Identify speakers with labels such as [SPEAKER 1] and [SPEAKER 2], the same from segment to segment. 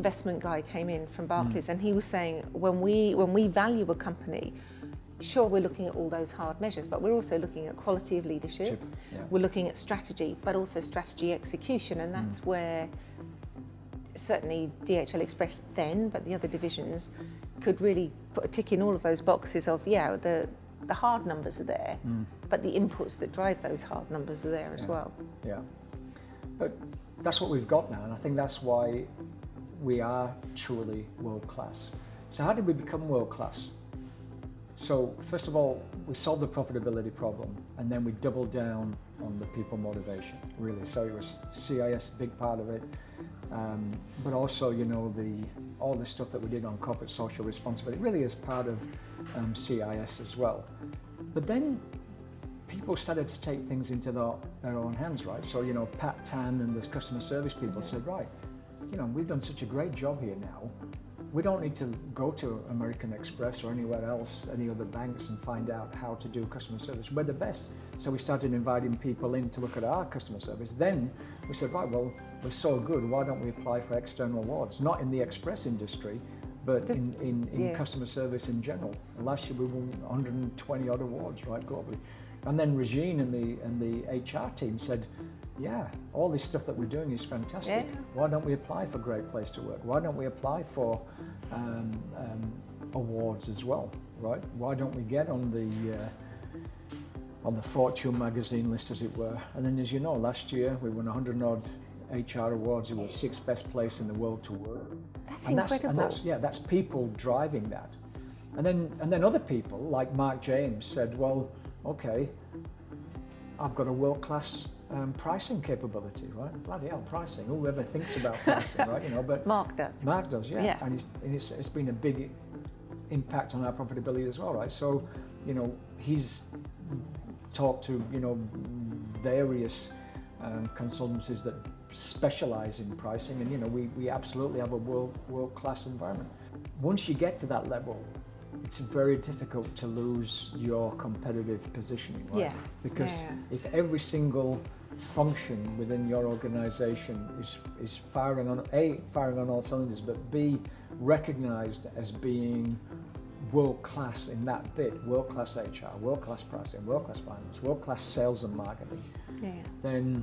[SPEAKER 1] investment guy came in from Barclays, and he was saying when we value a company, sure, we're looking at all those hard measures, but we're also looking at quality of leadership. We're looking at strategy, but also strategy execution, and that's where certainly DHL Express then, but the other divisions could really put a tick in all of those boxes of, the hard numbers are there, but the inputs that drive those hard numbers are there as well.
[SPEAKER 2] Yeah, but that's what we've got now, and I think that's why we are truly world class. So how did we become world class? So first of all, we solved the profitability problem, and then we doubled down on the people motivation, really. So it was CIS, a big part of it, but also, all the stuff that we did on corporate social responsibility really is part of CIS as well. But then people started to take things into their own hands, right? So, Pat Tan and the customer service people said, right, we've done such a great job here now. We don't need to go to American Express or anywhere else, any other banks, and find out how to do customer service. We're the best. So we started inviting people in to look at our customer service. Then we said, right, well, we're so good, why don't we apply for external awards? Not in the express industry, but in customer service in general. Last year we won 120 odd awards, right, globally. And then Regine and the HR team said, all this stuff that we're doing is fantastic. Why don't we apply for Great Place to Work? Why don't we apply for awards as well, right? Why don't we get on the Fortune magazine list, as it were? And then, as you know, last year we won 100 odd HR awards. It was 6th best place in the world to work.
[SPEAKER 1] That's incredible.
[SPEAKER 2] That's people driving that. And then other people like Mark James said, well, okay, I've got a world-class pricing capability, right? Bloody hell, pricing. Whoever thinks about pricing, right? But
[SPEAKER 1] Mark does.
[SPEAKER 2] Mark does, yeah. And it's been a big impact on our profitability as well, right? So, he's talked to, various consultancies that specialize in pricing, and we absolutely have a world-class environment. Once you get to that level, it's very difficult to lose your competitive positioning, right? Because if every single function within your organization is firing on all cylinders, but B, recognized as being world-class in that bit, world-class HR, world-class pricing, world-class finance, world-class sales and marketing, then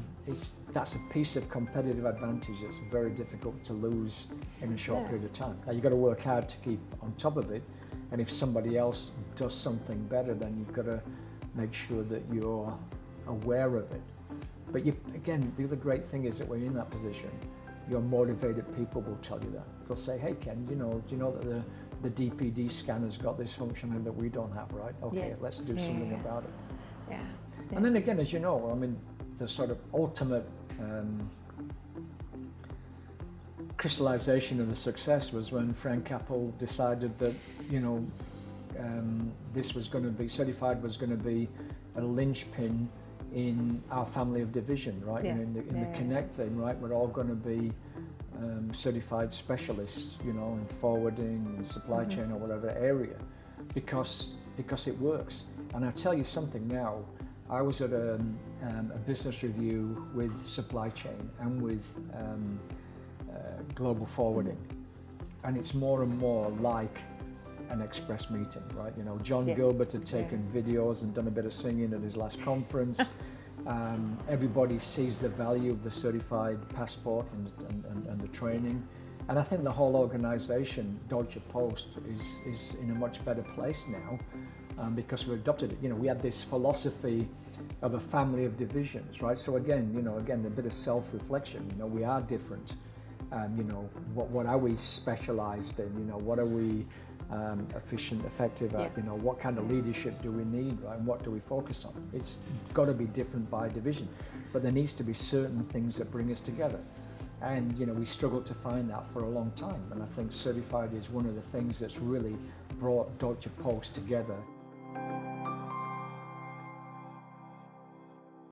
[SPEAKER 2] that's a piece of competitive advantage that's very difficult to lose in a short period of time. Now, you've got to work hard to keep on top of it, and if somebody else does something better, then you've got to make sure that you're aware of it. But again, the other great thing is that when you're in that position, your motivated people will tell you that. They'll say, hey Ken, do you know that the DPD scanner's got this function that we don't have, right? Okay, let's do something about it. And then again, as you know, I mean, the sort of ultimate crystallization of the success was when Frank Apple decided that, this was going to be, Certified was going to be a linchpin in our family of division, right? In the Connect thing, right? We're all going to be certified specialists, in forwarding, and supply chain, or whatever area, because it works. And I'll tell you something now. I was at a business review with supply chain and with global forwarding, and it's more and more like an express meeting, right? John Gilbert had taken videos and done a bit of singing at his last conference. Everybody sees the value of the certified passport and the training, and I think the whole organization, Deutsche Post, is in a much better place now because we adopted it. We had this philosophy of a family of divisions, right? So again, a bit of self-reflection. We are different. What are we specialized in? What are we efficient, effective at? What kind of leadership do we need, right? And what do we focus on? It's got to be different by division, but there needs to be certain things that bring us together. And we struggled to find that for a long time, and I think Certified is one of the things that's really brought Deutsche Post together.